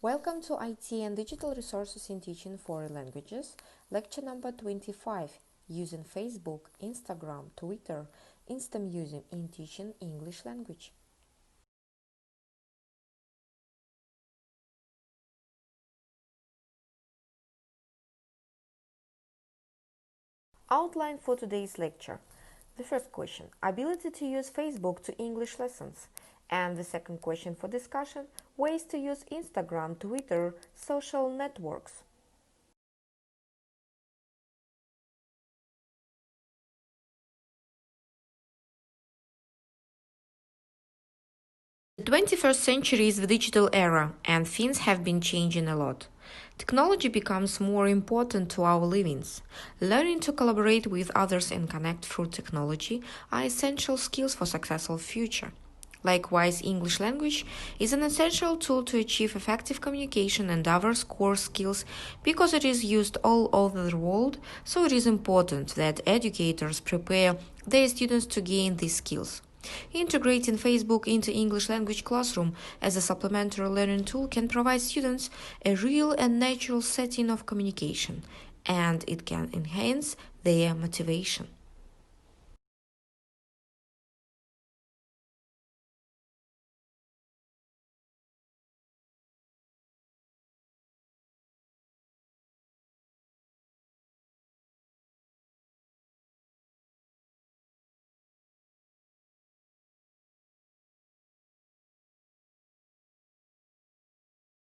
Welcome to IT and Digital Resources in Teaching Foreign Languages, lecture number 25, using Facebook, Instagram, Twitter, instamuseum in teaching English language. Outline for today's lecture. The first question, ability to use Facebook to English lessons. And the second question for discussion, ways to use Instagram, Twitter, social networks. The 21st century is the digital era, and things have been changing a lot. Technology becomes more important to our livings. Learning to collaborate with others and connect through technology are essential skills for a successful future. Likewise, English language is an essential tool to achieve effective communication and other core skills because it is used all over the world, so it is important that educators prepare their students to gain these skills. Integrating Facebook into English language classroom as a supplementary learning tool can provide students a real and natural setting of communication, and it can enhance their motivation.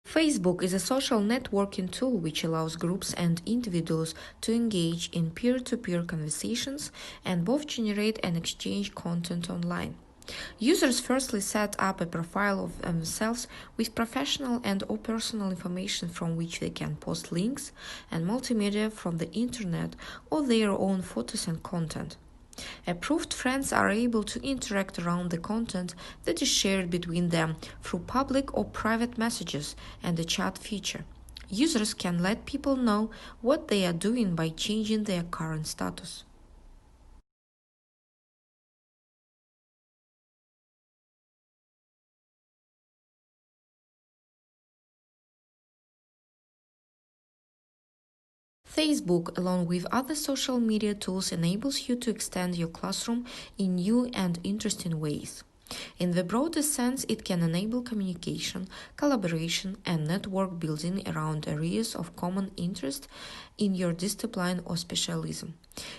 Facebook is a social networking tool which allows groups and individuals to engage in peer-to-peer conversations and both generate and exchange content online. Users firstly set up a profile of themselves with professional and/or personal information from which they can post links and multimedia from the internet or their own photos and content. Approved friends are able to interact around the content that is shared between them through public or private messages and the chat feature. Users can let people know what they are doing by changing their current status. Facebook, along with other social media tools, enables you to extend your classroom in new and interesting ways. In the broadest sense, it can enable communication, collaboration, and network building around areas of common interest in your discipline or specialism.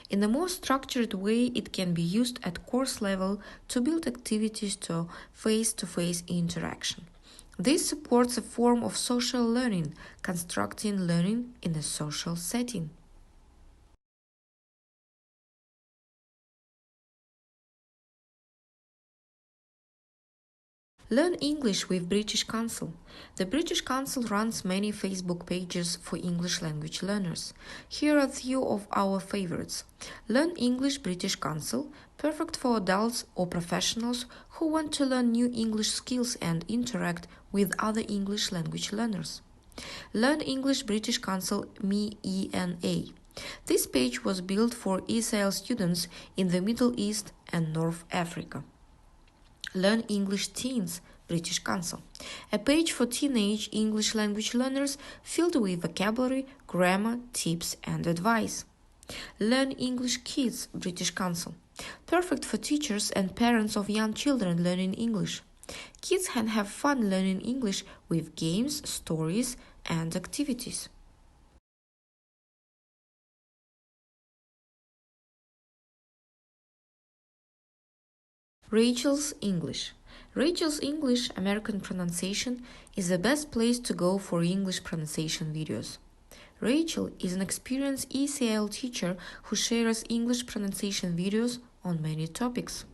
In a more structured way, it can be used at course level to build activities to face-to-face interaction. This supports a form of social learning, constructing learning in a social setting. Learn English with British Council. The British Council runs many Facebook pages for English language learners. Here are a few of our favorites. Learn English British Council, perfect for adults or professionals who want to learn new English skills and interact with other English language learners. Learn English British Council MENA. This page was built for Esl students in the Middle East and North Africa. Learn English Teens British Council, a page for teenage English language learners filled with vocabulary, grammar, tips, and advice. Learn English Kids British Council, perfect for teachers and parents of young children learning English. Kids can have fun learning English with games, stories, and activities. Rachel's English. Rachel's English American pronunciation is the best place to go for English pronunciation videos. Rachel is an experienced ECL teacher who shares English pronunciation videos on many topics.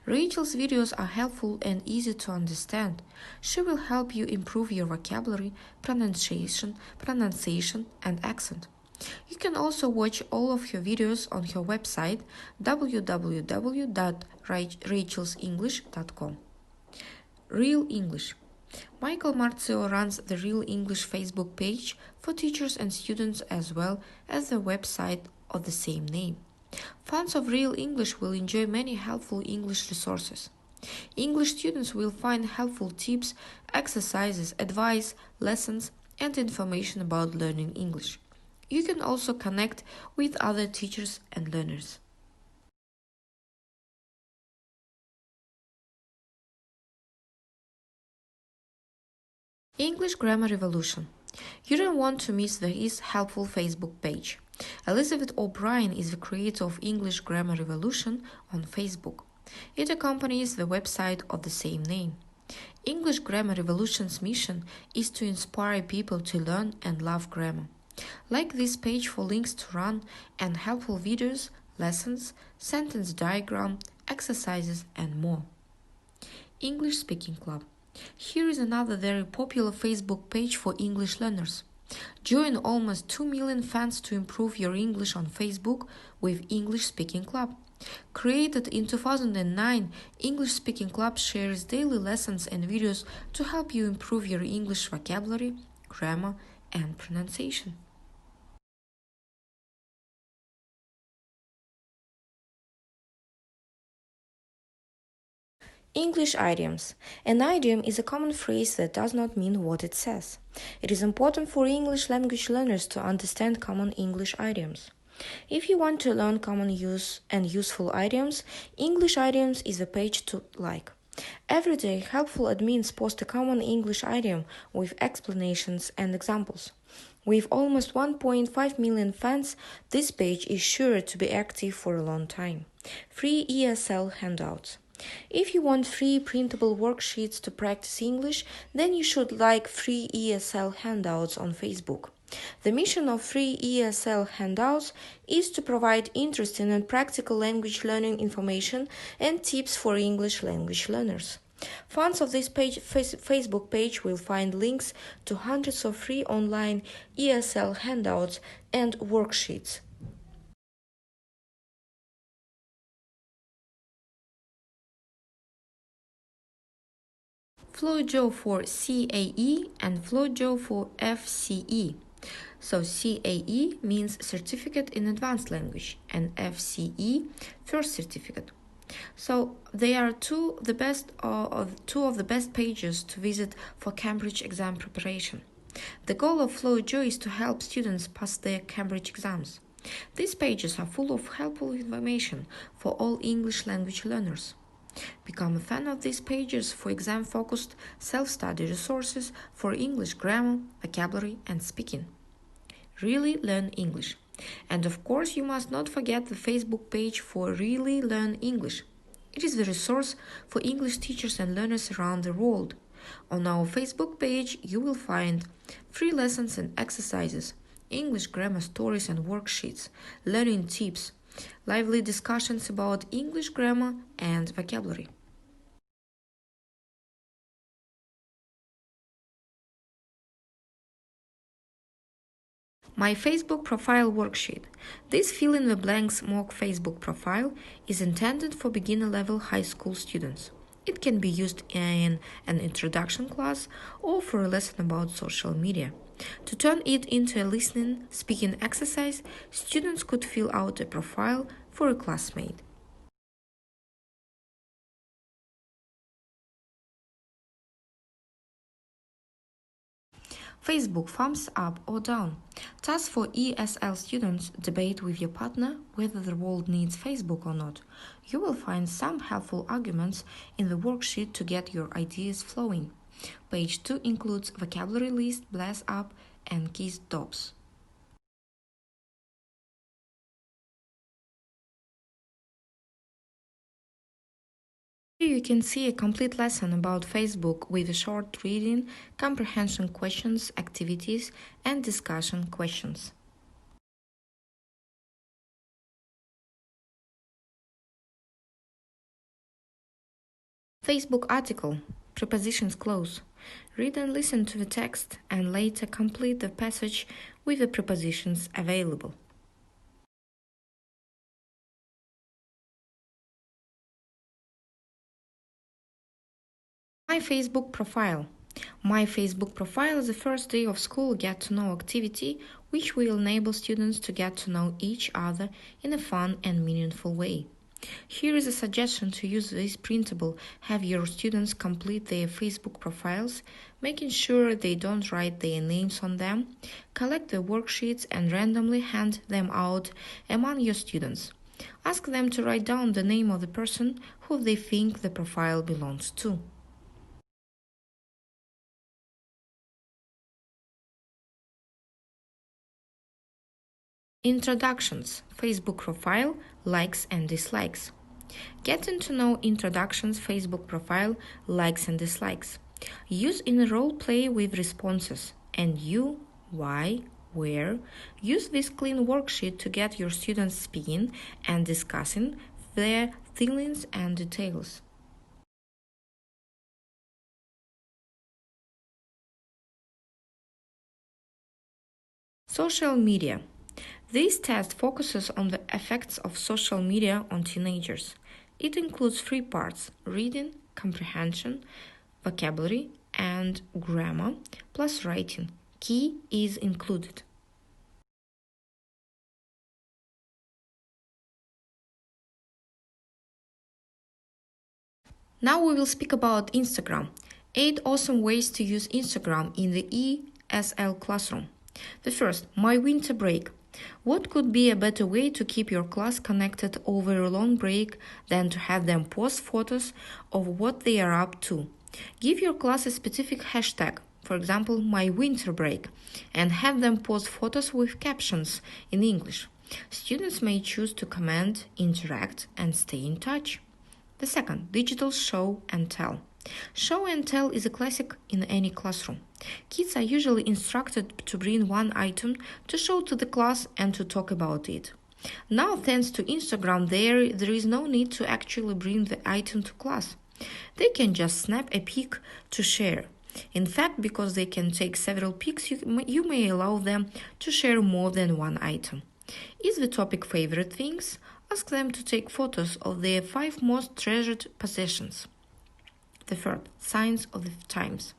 Rachel's videos are helpful and easy to understand. She will help you improve your vocabulary, pronunciation, and accent. You can also watch all of her videos on her website www.rachelsenglish.com. Real English. Michael Marzio runs the Real English Facebook page for teachers and students as well as the website of the same name. Fans of Real English will enjoy many helpful English resources. English students will find helpful tips, exercises, advice, lessons, and information about learning English. You can also connect with other teachers and learners. English Grammar Revolution. You don't want to miss this helpful Facebook page. Elizabeth O'Brien is the creator of English Grammar Revolution on Facebook. It accompanies the website of the same name. English Grammar Revolution's mission is to inspire people to learn and love grammar. Like this page for links to run and helpful videos, lessons, sentence diagram, exercises, and more. English Speaking Club. Here is another very popular Facebook page for English learners. Join almost 2 million fans to improve your English on Facebook with English Speaking Club. Created in 2009, English Speaking Club shares daily lessons and videos to help you improve your English vocabulary, grammar, and pronunciation. English idioms. An idiom is a common phrase that does not mean what it says. It is important for English language learners to understand common English idioms. If you want to learn common use and useful idioms, English idioms is a page to like. Every day, helpful admins post a common English idiom with explanations and examples. With almost 1.5 million fans, this page is sure to be active for a long time. Free Esl Handouts. If you want free printable worksheets to practice English, then you should like free Esl Handouts on Facebook. The mission of free Esl Handouts is to provide interesting and practical language learning information and tips for English language learners. Fans of this Facebook page will find links to hundreds of free online Esl handouts and worksheets. FlowJo for CAE and FlowJo for FCE. So CAE means Certificate in Advanced Language and FCE First Certificate. So they are two of the best pages to visit for Cambridge exam preparation. The goal of FlowJo is to help students pass their Cambridge exams. These pages are full of helpful information for all English language learners. Become a fan of these pages for exam-focused self-study resources for English grammar, vocabulary, and speaking. Really Learn English. And of course, you must not forget the Facebook page for Really Learn English. It is the resource for English teachers and learners around the world. On our Facebook page, you will find free lessons and exercises, English grammar stories and worksheets, learning tips, lively discussions about English grammar and vocabulary. My Facebook profile worksheet. This fill-in-the-blanks mock Facebook profile is intended for beginner-level high school students. It can be used in an introduction class or for a lesson about social media. To turn it into a listening, speaking exercise, students could fill out a profile for a classmate. Facebook thumbs up or down. Task for ESL students: debate with your partner whether the world needs Facebook or not. You will find some helpful arguments in the worksheet to get your ideas flowing. Page 2 includes vocabulary list, blast up, and keys dots. Here you can see a complete lesson about Facebook with a short reading, comprehension questions, activities, and discussion questions. Facebook article. Prepositions clause. Read and listen to the text and later complete the passage with the prepositions available. My Facebook profile. My Facebook profile is the first day of school get-to-know activity which will enable students to get to know each other in a fun and meaningful way. Here is a suggestion to use this printable. Have your students complete their Facebook profiles, making sure they don't write their names on them. Collect the worksheets and randomly hand them out among your students. Ask them to write down the name of the person who they think the profile belongs to. Introductions, Facebook profile, likes and dislikes. Getting to know introductions, Facebook profile, likes and dislikes. Use in a role play with responses and you, why, where. Use this clean worksheet to get your students speaking and discussing their feelings and details. Social media. This test focuses on the effects of social media on teenagers. It includes 3 parts: reading, comprehension, vocabulary, and grammar, plus writing. Key is included. Now we will speak about Instagram. 8 awesome ways to use Instagram in the ESL classroom. The first, my winter break. What could be a better way to keep your class connected over a long break than to have them post photos of what they are up to? Give your class a specific hashtag, for example, my winter break, and have them post photos with captions in English. Students may choose to comment, interact, and stay in touch. The second, digital show and tell. Show and tell is a classic in any classroom. Kids are usually instructed to bring one item to show to the class and to talk about it. Now, thanks to Instagram, there is no need to actually bring the item to class. They can just snap a pic to share. In fact, because they can take several pics, you may allow them to share more than one item. Is the topic favorite things? Ask them to take photos of their 5 most treasured possessions. The third, signs of the times.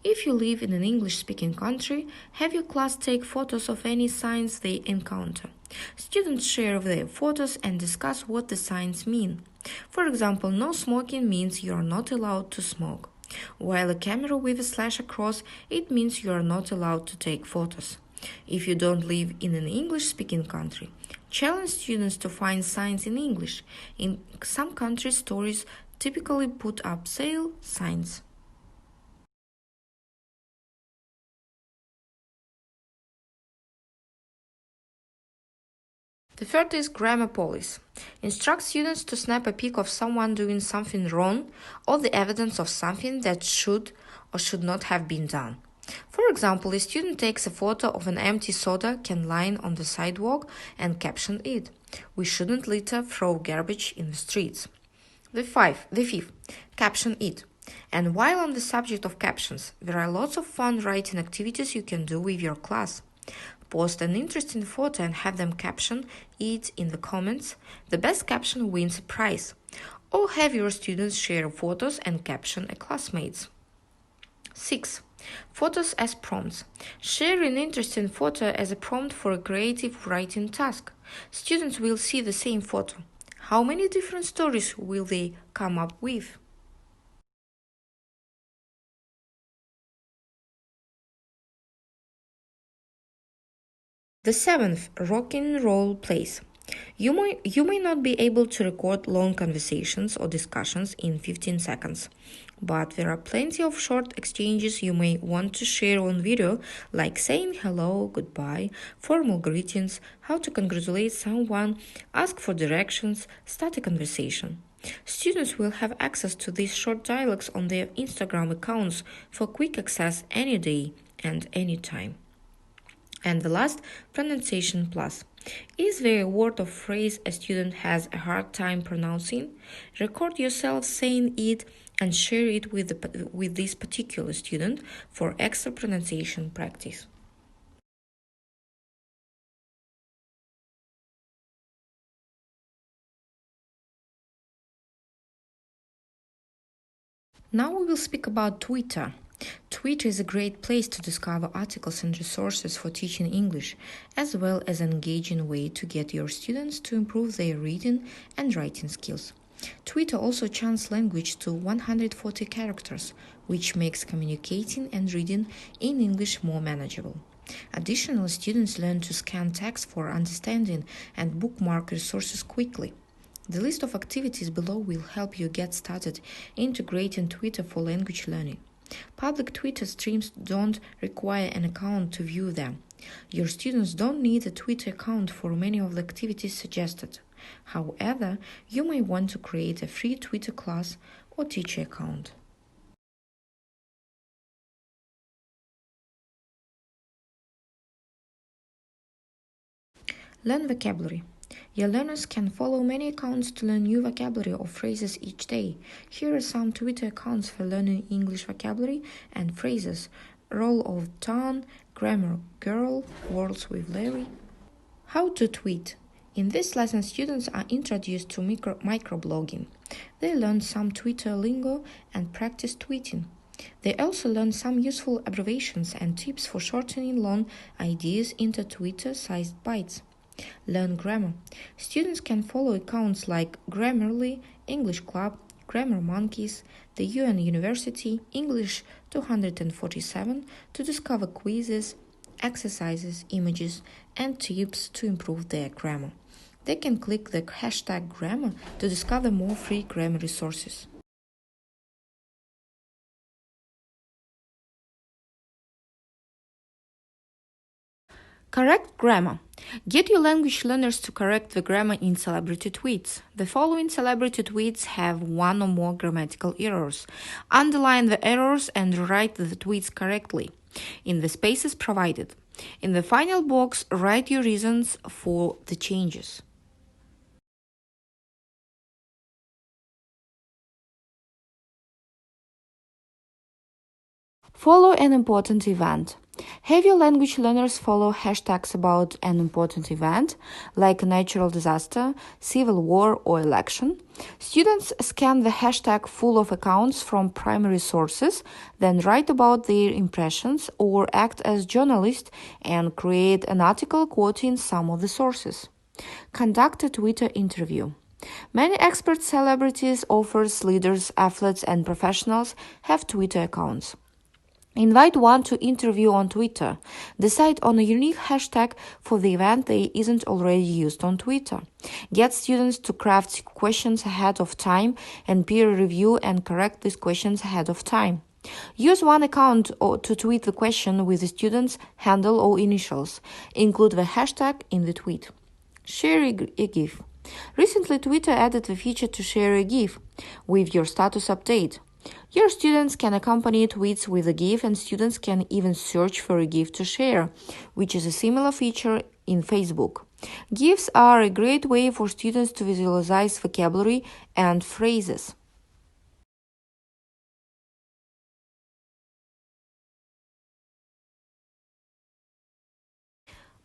If you live in an English-speaking country, have your class take photos of any signs they encounter. Students share their photos and discuss what the signs mean. For example, no smoking means you are not allowed to smoke, while a camera with a slash across, it means you are not allowed to take photos. If you don't live in an English-speaking country, challenge students to find signs in English. In some countries, stores typically put up sale signs. The third is grammar police. Instruct students to snap a pic of someone doing something wrong or the evidence of something that should or should not have been done. For example, a student takes a photo of an empty soda can lying on the sidewalk and caption it, "We shouldn't litter, throw garbage in the streets." The fifth, caption it. And while on the subject of captions, there are lots of fun writing activities you can do with your class. Post an interesting photo and have them caption it in the comments. The best caption wins a prize. Or have your students share photos and caption a classmate's. 6. Photos as prompts. Share an interesting photo as a prompt for a creative writing task. Students will see the same photo. How many different stories will they come up with? The seventh, rock and roll plays. You may not be able to record long conversations or discussions in 15 seconds, but there are plenty of short exchanges you may want to share on video, like saying hello, goodbye, formal greetings, how to congratulate someone, ask for directions, start a conversation. Students will have access to these short dialogues on their Instagram accounts for quick access any day and any time. And the last, pronunciation plus. Is there a word or phrase a student has a hard time pronouncing? Record yourself saying it and share it with this particular student for extra pronunciation practice. Now we will speak about Twitter. Twitter is a great place to discover articles and resources for teaching English, as well as an engaging way to get your students to improve their reading and writing skills. Twitter also chants language to 140 characters, which makes communicating and reading in English more manageable. Additionally, students learn to scan text for understanding and bookmark resources quickly. The list of activities below will help you get started integrating Twitter for language learning. Public Twitter streams don't require an account to view them. Your students don't need a Twitter account for many of the activities suggested. However, you may want to create a free Twitter class or teacher account. Learn vocabulary. Your learners can follow many accounts to learn new vocabulary or phrases each day. Here are some Twitter accounts for learning English vocabulary and phrases. Roll of Tongue, Grammar Girl, Words with Larry. How to tweet. In this lesson, students are introduced to microblogging. They learn some Twitter lingo and practice tweeting. They also learn some useful abbreviations and tips for shortening long ideas into Twitter-sized bytes. Learn grammar. Students can follow accounts like Grammarly, English Club, Grammar Monkeys, the UN University, English 247 to discover quizzes, exercises, images, and tips to improve their grammar. They can click the hashtag grammar to discover more free grammar resources. Correct grammar. Get your language learners to correct the grammar in celebrity tweets. The following celebrity tweets have one or more grammatical errors. Underline the errors and write the tweets correctly in the spaces provided. In the final box, write your reasons for the changes. Follow an important event. Have your language learners follow hashtags about an important event, like a natural disaster, civil war, or election. Students scan the hashtag full of accounts from primary sources, then write about their impressions or act as journalists and create an article quoting some of the sources. Conduct a Twitter interview. Many expert celebrities, authors, leaders, athletes, and professionals have Twitter accounts. Invite one to interview on Twitter. Decide on a unique hashtag for the event that isn't already used on Twitter. Get students to craft questions ahead of time and peer review and correct these questions ahead of time. Use one account to tweet the question with the student's handle or initials. Include the hashtag in the tweet. Share a GIF. Recently, Twitter added the feature to share a GIF with your status update. Your students can accompany tweets with a GIF, and students can even search for a GIF to share, which is a similar feature in Facebook. GIFs are a great way for students to visualize vocabulary and phrases.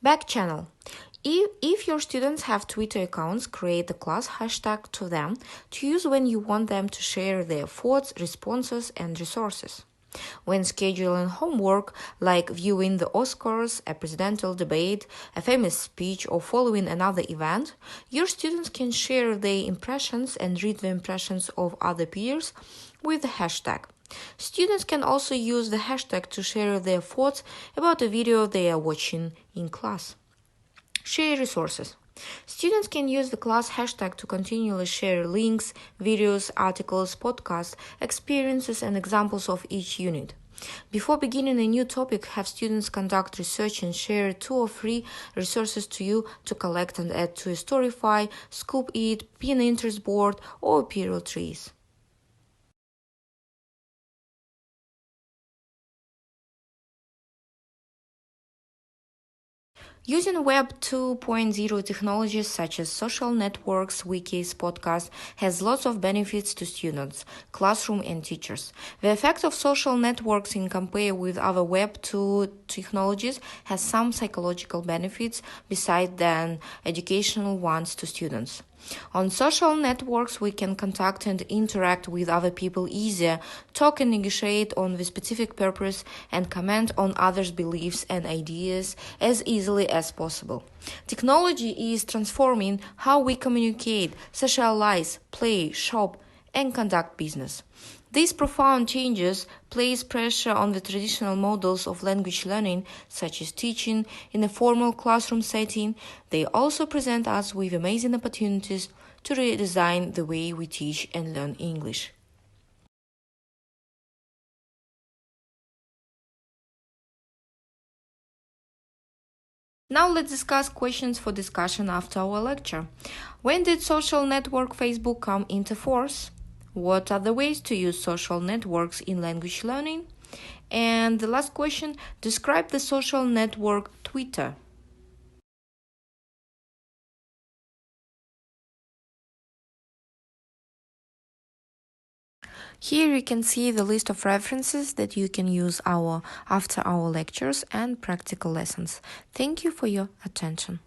Back channel. If your students have Twitter accounts, create a class hashtag to them to use when you want them to share their thoughts, responses, and resources. When scheduling homework, like viewing the Oscars, a presidential debate, a famous speech, or following another event, your students can share their impressions and read the impressions of other peers with the hashtag. Students can also use the hashtag to share their thoughts about a video they are watching in class. Share resources. Students can use the class hashtag to continually share links, videos, articles, podcasts, experiences, and examples of each unit. Before beginning a new topic, have students conduct research and share 2 or 3 resources to you to collect and add to a Storyfy, Scoop It, Pinterest board, or period trees. Using Web 2.0 technologies such as social networks, wikis, podcasts has lots of benefits to students, classroom, and teachers. The effect of social networks in compare with other Web 2 technologies has some psychological benefits besides than educational ones to students. On social networks, we can contact and interact with other people easier, talk and negotiate on the specific purpose, and comment on others' beliefs and ideas as easily as possible. Technology is transforming how we communicate, socialize, play, shop, and conduct business. These profound changes place pressure on the traditional models of language learning, such as teaching in a formal classroom setting. They also present us with amazing opportunities to redesign the way we teach and learn English. Now let's discuss questions for discussion after our lecture. When did social network Facebook come into force? What are the ways to use social networks in language learning? And the last question, describe the social network Twitter. Here you can see the list of references that you can use after our lectures and practical lessons. Thank you for your attention.